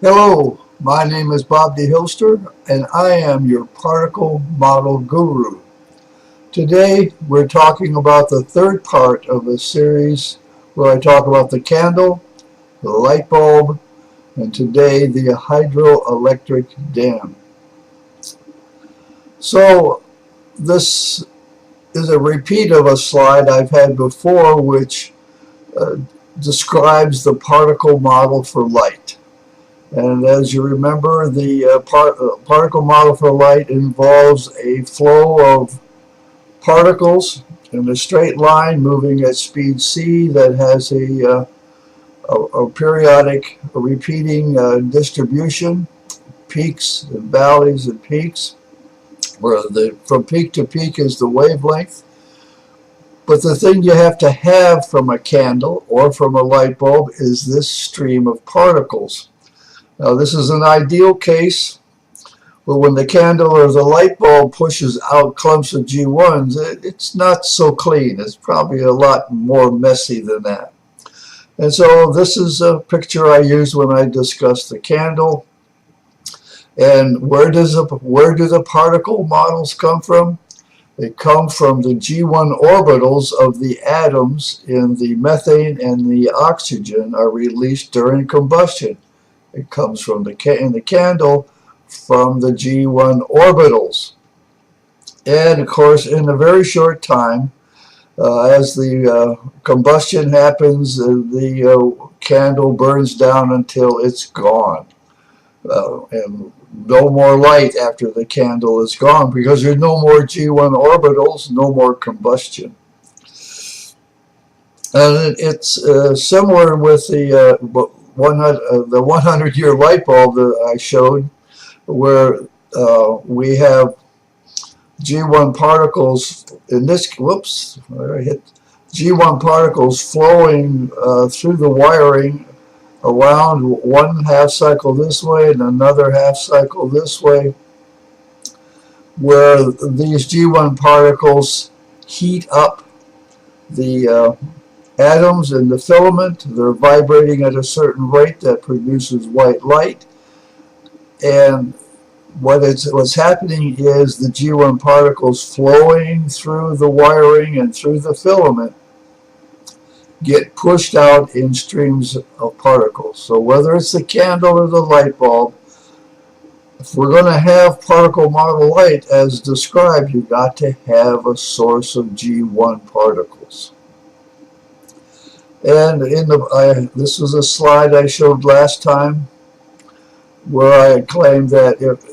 Hello, my name is Bob the Hilster, and I am your particle model guru. Today, we're talking about the third part of a series where I talk about the candle, the light bulb, and today the hydroelectric dam. So, this is a repeat of a slide I've had before, which describes the particle model for light. And as you remember, the particle model for light involves a flow of particles in a straight line moving at speed c that has a periodic repeating distribution, peaks and valleys and peaks, where from peak to peak is the wavelength. But the thing you have to have from a candle or from a light bulb is this stream of particles. Now, this is an ideal case, but when the candle or the light bulb pushes out clumps of G1s, it's not so clean. It's probably a lot more messy than that. And so this is a picture I use when I discuss the candle. And where do the particle models come from? They come from the G1 orbitals of the atoms in the methane and the oxygen are released during combustion. It comes from in the candle from the G1 orbitals. And of course, in a very short time, as the combustion happens, the candle burns down until it's gone. And no more light after the candle is gone because there's no more G1 orbitals, no more combustion. And it's similar with the 100-year light bulb that I showed, where we have G1 particles in this, G1 particles flowing through the wiring around one half cycle this way and another half cycle this way, where these G1 particles heat up the atoms in the filament. They're vibrating at a certain rate that produces white light, and what's happening is the G1 particles flowing through the wiring and through the filament get pushed out in streams of particles. So whether it's the candle or the light bulb, if we're going to have particle model light as described, you've got to have a source of G1 particles. And this was a slide I showed last time where I claimed that if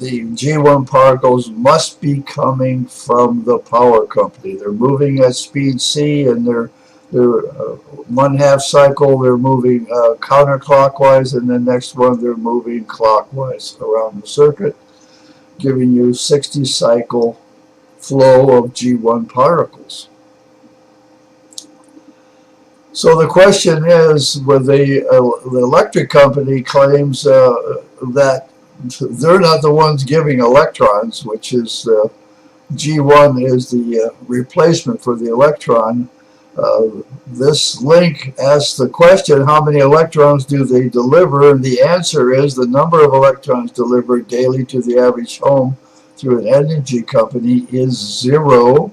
the G1 particles must be coming from the power company. They're moving at speed c, and they're one half cycle they're moving counterclockwise, and the next one they're moving clockwise around the circuit, giving you 60 cycle flow of G1 particles. So the question is, where the electric company claims that they're not the ones giving electrons, which is G1 is the replacement for the electron. This link asks the question, how many electrons do they deliver? And the answer is the number of electrons delivered daily to the average home through an energy company is 0.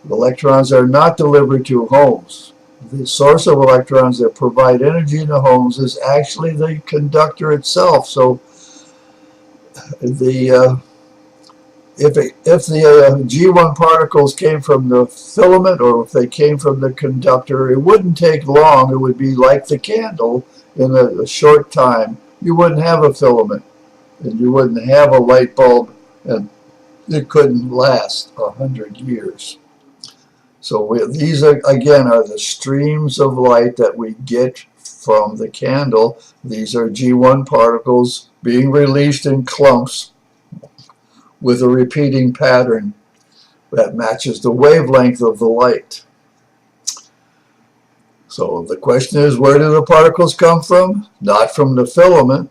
Electrons are not delivered to homes. The source of electrons that provide energy in the homes is actually the conductor itself. So if the G1 particles came from the filament, or if they came from the conductor, it wouldn't take long. It would be like the candle. In a short time, you wouldn't have a filament, and you wouldn't have a light bulb, and it couldn't last 100 years. So these again are the streams of light that we get from the candle. These are G1 particles being released in clumps with a repeating pattern that matches the wavelength of the light. So the question is, where do the particles come from? Not from the filament,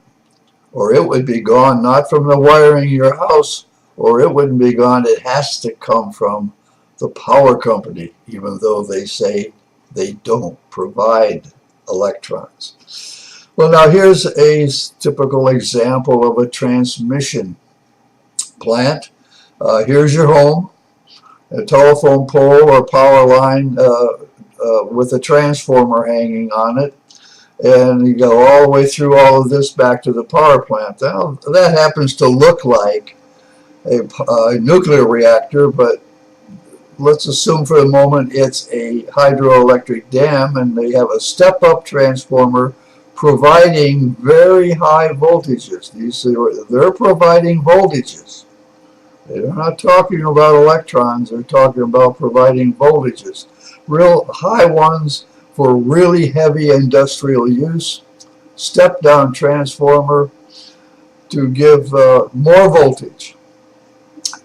or it would be gone. Not from the wiring of your house, or it wouldn't be gone. It has to come from the power company, even though they say they don't provide electrons. Well, now here's a typical example of a transmission plant. Here's your home, a telephone pole or power line with a transformer hanging on it. And you go all the way through all of this back to the power plant. Now, that happens to look like a nuclear reactor, but let's assume for the moment it's a hydroelectric dam, and they have a step-up transformer providing very high voltages. They're providing voltages. They're not talking about electrons. They're talking about providing voltages. Real high ones for really heavy industrial use. Step-down transformer to give more voltage.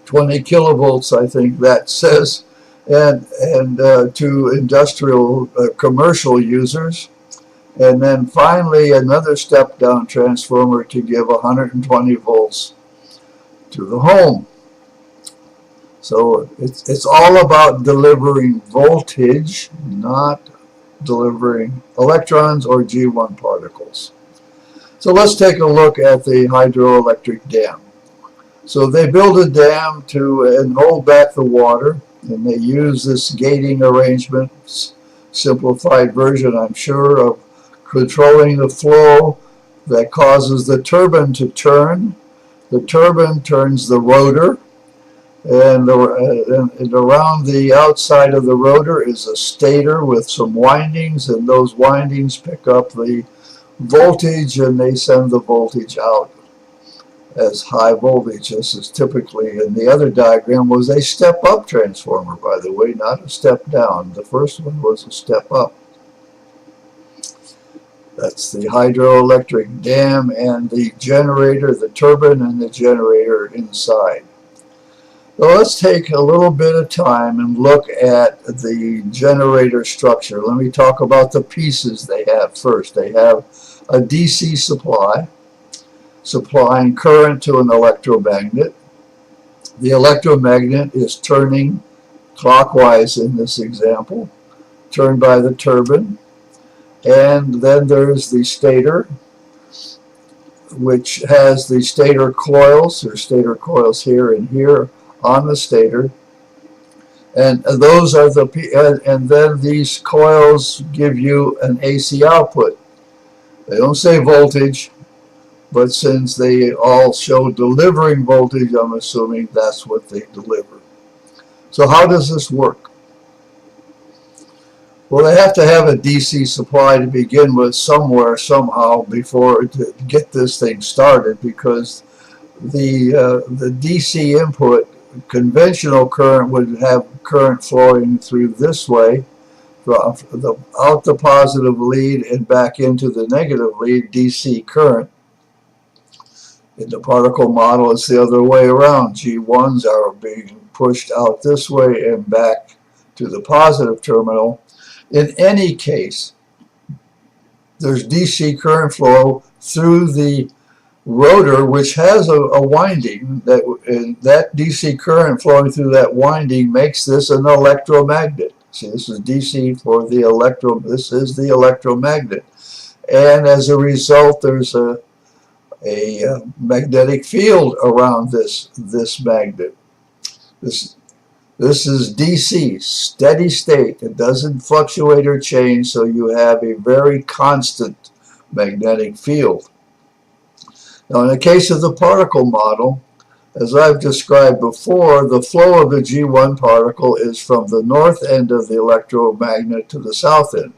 20 kilovolts, I think that says, and to industrial commercial users. And then finally another step-down transformer to give 120 volts to the home. So it's all about delivering voltage, not delivering electrons or G1 particles. So let's take a look at the hydroelectric dam. So they build a dam and hold back the water, and they use this gating arrangement, simplified version, I'm sure, of controlling the flow that causes the turbine to turn. The turbine turns the rotor, and around the outside of the rotor is a stator with some windings, and those windings pick up the voltage and they send the voltage out as high voltage. This is typically, in the other diagram, was a step-up transformer, by the way, not a step-down. The first one was a step-up. That's the hydroelectric dam and the generator, the turbine and the generator inside. So let's take a little bit of time and look at the generator structure. Let me talk about the pieces they have first. They have a DC supply, supplying current to an electromagnet. The electromagnet is turning clockwise in this example, turned by the turbine. And then there's the stator, which has the stator coils. There's stator coils here and here on the stator, and those are and then these coils give you an AC output. They don't say voltage, but since they all show delivering voltage, I'm assuming that's what they deliver. So how does this work? Well, they have to have a DC supply to begin with somewhere, somehow, before to get this thing started, because the DC input, conventional current, would have current flowing through this way, out the positive lead and back into the negative lead, DC current. In the particle model, it's the other way around. G1s are being pushed out this way and back to the positive terminal. In any case, there's DC current flow through the rotor, which has a winding. That DC current flowing through that winding makes this an electromagnet. See, this is DC for the this is the electromagnet. And as a result, there's a magnetic field around this magnet. This is DC, steady state. It doesn't fluctuate or change, so you have a very constant magnetic field. Now, in the case of the particle model, as I've described before, the flow of the G1 particle is from the north end of the electromagnet to the south end.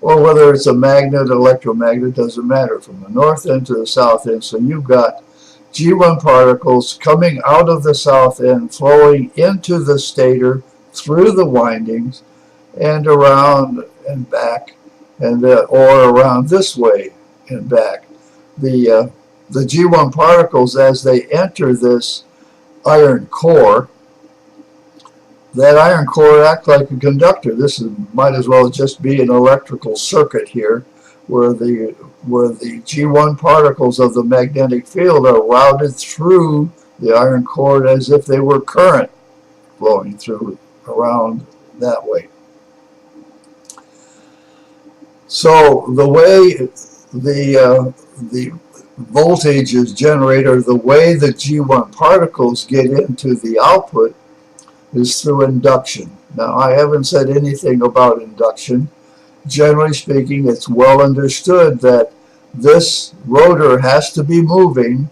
Or whether it's a magnet, electromagnet, doesn't matter, from the north end to the south end. So you've got G1 particles coming out of the south end, flowing into the stator through the windings and around and back, and or around this way and back. The G1 particles, as they enter this iron core, that iron core acts like a conductor. Might as well just be an electrical circuit here, where the G1 particles of the magnetic field are routed through the iron core as if they were current flowing through around that way. So the way the voltage is generated, the way the G1 particles get into the output is through induction. Now, I haven't said anything about induction. Generally speaking, it's well understood that this rotor has to be moving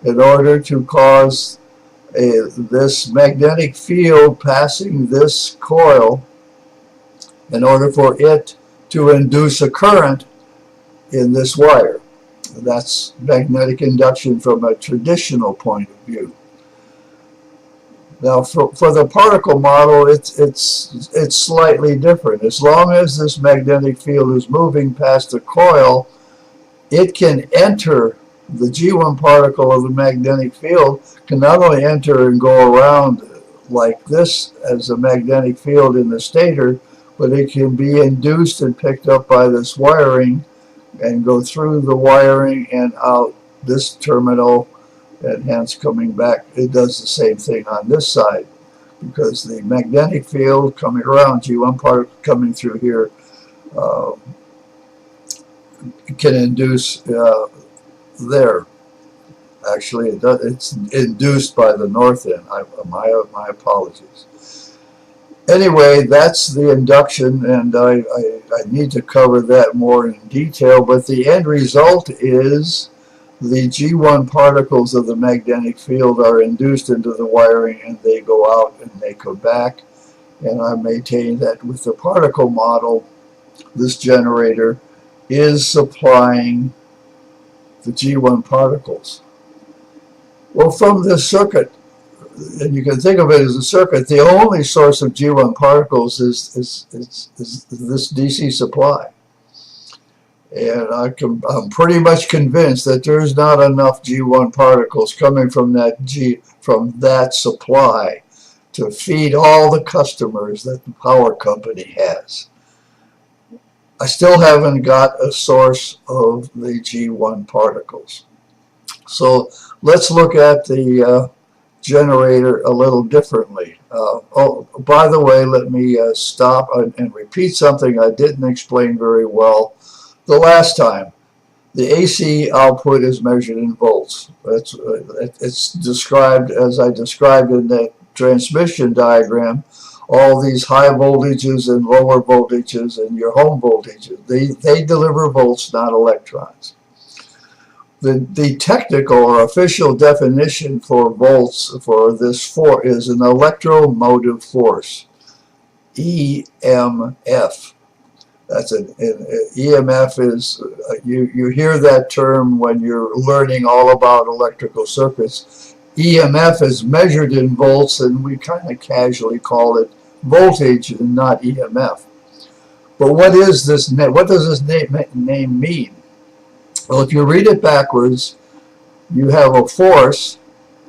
in order to cause this magnetic field passing this coil, in order for it to induce a current in this wire. That's magnetic induction from a traditional point of view. Now, for the particle model, it's slightly different. As long as this magnetic field is moving past the coil, it can enter the G1 particle of the magnetic field, can not only enter and go around like this as a magnetic field in the stator, but it can be induced and picked up by this wiring and go through the wiring and out this terminal, and hence coming back. It does the same thing on this side, because the magnetic field coming around, G1 particle coming through here, can induce there. Actually, it's induced by the north end. My apologies. Anyway, that's the induction, and I need to cover that more in detail, but the end result is the G1 particles of the magnetic field are induced into the wiring, and they go out and they come back. And I maintain that with the particle model, this generator is supplying the G1 particles. Well, from this circuit, and you can think of it as a circuit, the only source of G1 particles is this DC supply. And I'm pretty much convinced that there's not enough G1 particles coming from that supply to feed all the customers that the power company has. I still haven't got a source of the G1 particles. So let's look at the generator a little differently. Oh, by the way, let me stop and repeat something I didn't explain very well the last time. The AC output is measured in volts. It's described as I described in the transmission diagram. All these high voltages and lower voltages and your home voltages, they deliver volts, not electrons. The technical or official definition for volts for this is an electromotive force, EMF. That's an EMF is, you hear that term when you're learning all about electrical circuits. EMF is measured in volts, and we kind of casually call it voltage and not EMF. But what is this? What does this name mean? Well, if you read it backwards, you have a force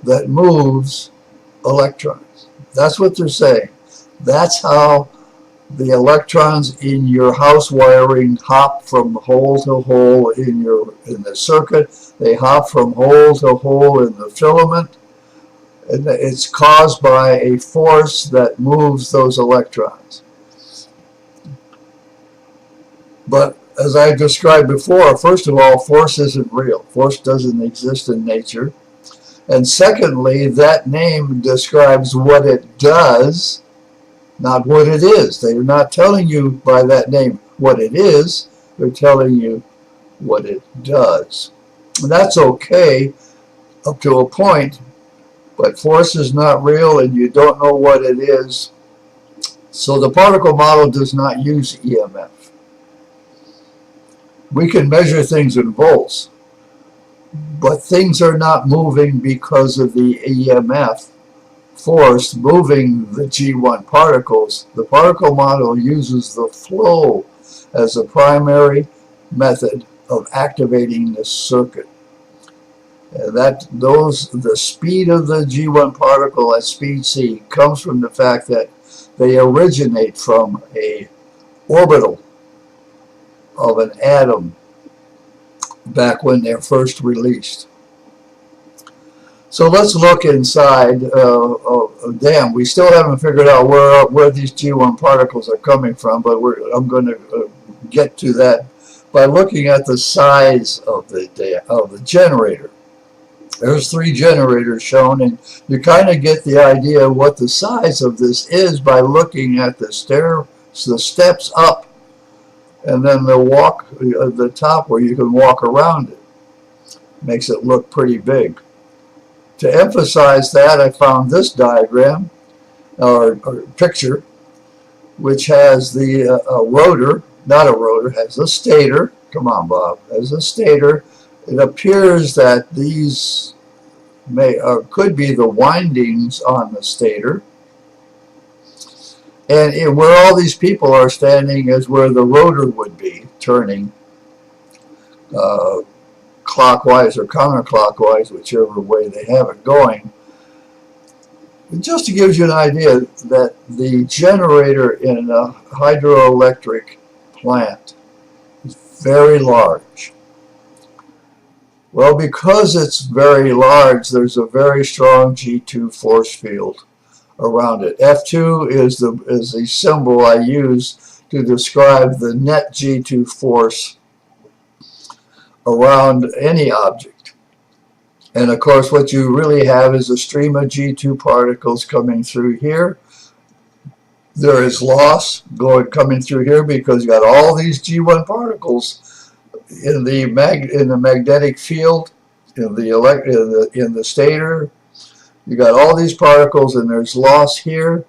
that moves electrons. That's what they're saying. That's how the electrons in your house wiring hop from hole to hole in the circuit. They hop from hole to hole in the filament. And it's caused by a force that moves those electrons. But as I described before, first of all, force isn't real. Force doesn't exist in nature. And secondly, that name describes what it does, not what it is. They're not telling you by that name what it is. They're telling you what it does. And that's okay up to a point, but force is not real and you don't know what it is. So the particle model does not use EMF. We can measure things in volts, but things are not moving because of the EMF force moving the G1 particles. The particle model uses the flow as a primary method of activating this circuit. And the speed of the G1 particle at speed c comes from the fact that they originate from a orbital of an atom back when they're first released. So let's look inside a dam. We still haven't figured out where these G1 particles are coming from, but I'm going to get to that by looking at the size of the generator. There's 3 generators shown, and you kind of get the idea of what the size of this is by looking at the steps up, and then the top where you can walk around it. Makes it look pretty big. To emphasize that, I found this diagram or picture, which has the rotor, not a rotor, has a stator. Come on, Bob, has a stator. It appears that these could be the windings on the stator. And where all these people are standing is where the rotor would be, turning clockwise or counterclockwise, whichever way they have it going. Just to give you an idea that the generator in a hydroelectric plant is very large. Well, because it's very large, there's a very strong G2 force field around it. F2 is the symbol I use to describe the net G2 force around any object. And of course, what you really have is a stream of G2 particles coming through here. There is loss coming through here because you got all these G1 particles in the magnetic field, in the stator. You got all these particles, and there's loss here.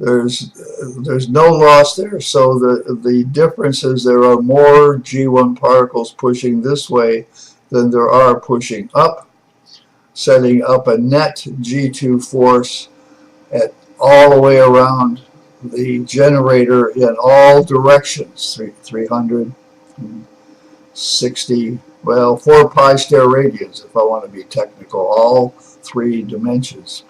There's no loss there. So the difference is there are more G1 particles pushing this way than there are pushing up, setting up a net G2 force at all the way around the generator in all directions. 360, well, 4 pi star radians if I want to be technical, all 3 dimensions.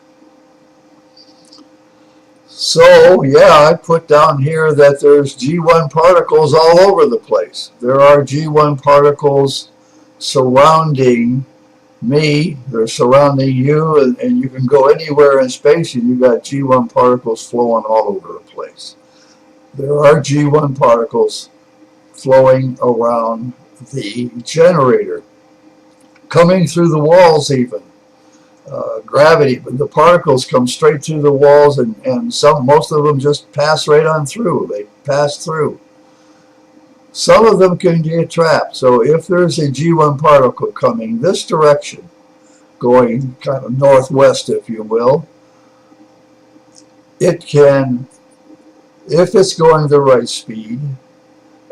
So yeah, I put down here that there's G1 particles all over the place. There are G1 particles surrounding me, they're surrounding you, and you can go anywhere in space and you got G1 particles flowing all over the place. There are G1 particles flowing around the generator, coming through the walls even. Gravity, but the particles come straight through the walls, and most of them just pass right on through. They pass through. Some of them can get trapped. So if there's a G1 particle coming this direction, going kind of northwest, if you will, it can, if it's going the right speed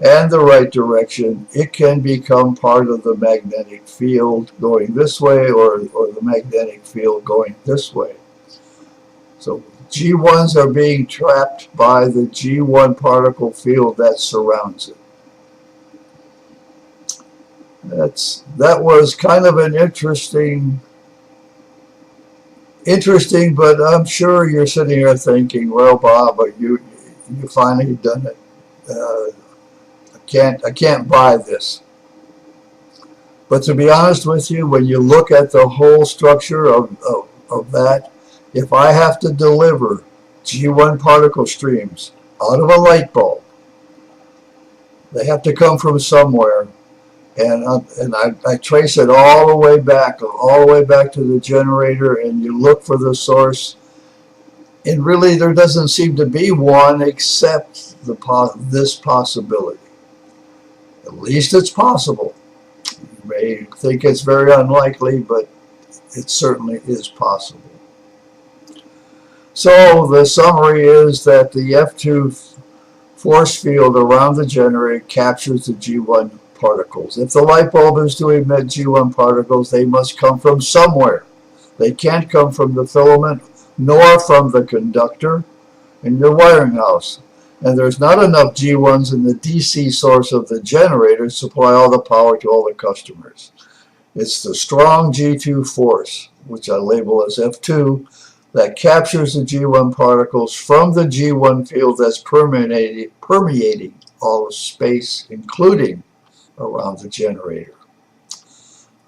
and the right direction, it can become part of the magnetic field going this way, or the magnetic field going this way. So G1s are being trapped by the G1 particle field that surrounds it. That was kind of an interesting, but I'm sure you're sitting here thinking, well, Bob, but you finally done it. I can't buy this. But to be honest with you, when you look at the whole structure of that, if I have to deliver G1 particle streams out of a light bulb, they have to come from somewhere, and I trace it all the way back to the generator, and you look for the source, and really there doesn't seem to be one except this possibility. At least it's possible. You may think it's very unlikely, but it certainly is possible. So the summary is that the F2 force field around the generator captures the G1 particles. If the light bulb is to emit G1 particles, they must come from somewhere. They can't come from the filament nor from the conductor in your wiring house. And there's not enough G1s in the DC source of the generator to supply all the power to all the customers. It's the strong G2 force, which I label as F2, that captures the G1 particles from the G1 field that's permeating all of space, including around the generator.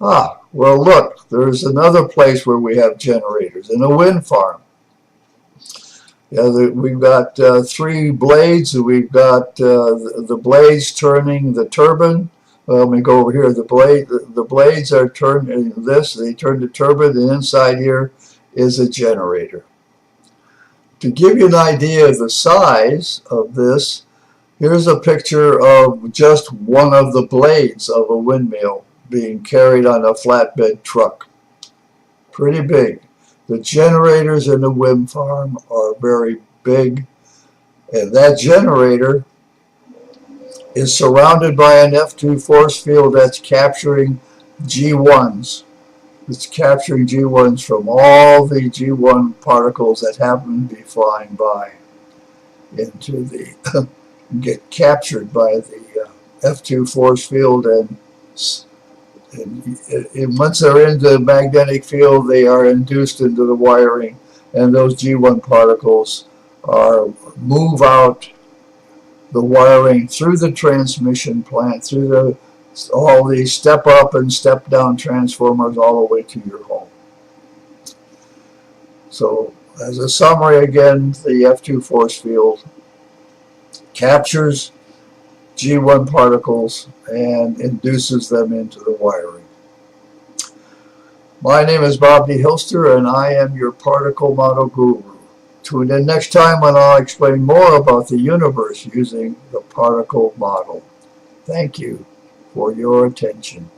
Well, look, there's another place where we have generators, in a wind farm. Yeah, we've got 3 blades. We've got the blades turning the turbine. Well, let me go over here. The blades are turned in this. They turn the turbine. The inside here is a generator. To give you an idea of the size of this, here's a picture of just one of the blades of a windmill being carried on a flatbed truck. Pretty big. The generators in the wind farm are very big, and that generator is surrounded by an F2 force field that's capturing G1s. It's capturing G1s from all the G1 particles that happen to be flying by into the get captured by the F2 force field, and once they're in the magnetic field, they are induced into the wiring, and those G1 particles move out the wiring through the transmission plant, through all the step up and step down transformers all the way to your home. So as a summary again, the F2 force field captures G1 particles and induces them into the wiring. My name is Bob D. Hilster, and I am your particle model guru. Tune in next time when I'll explain more about the universe using the particle model. Thank you for your attention.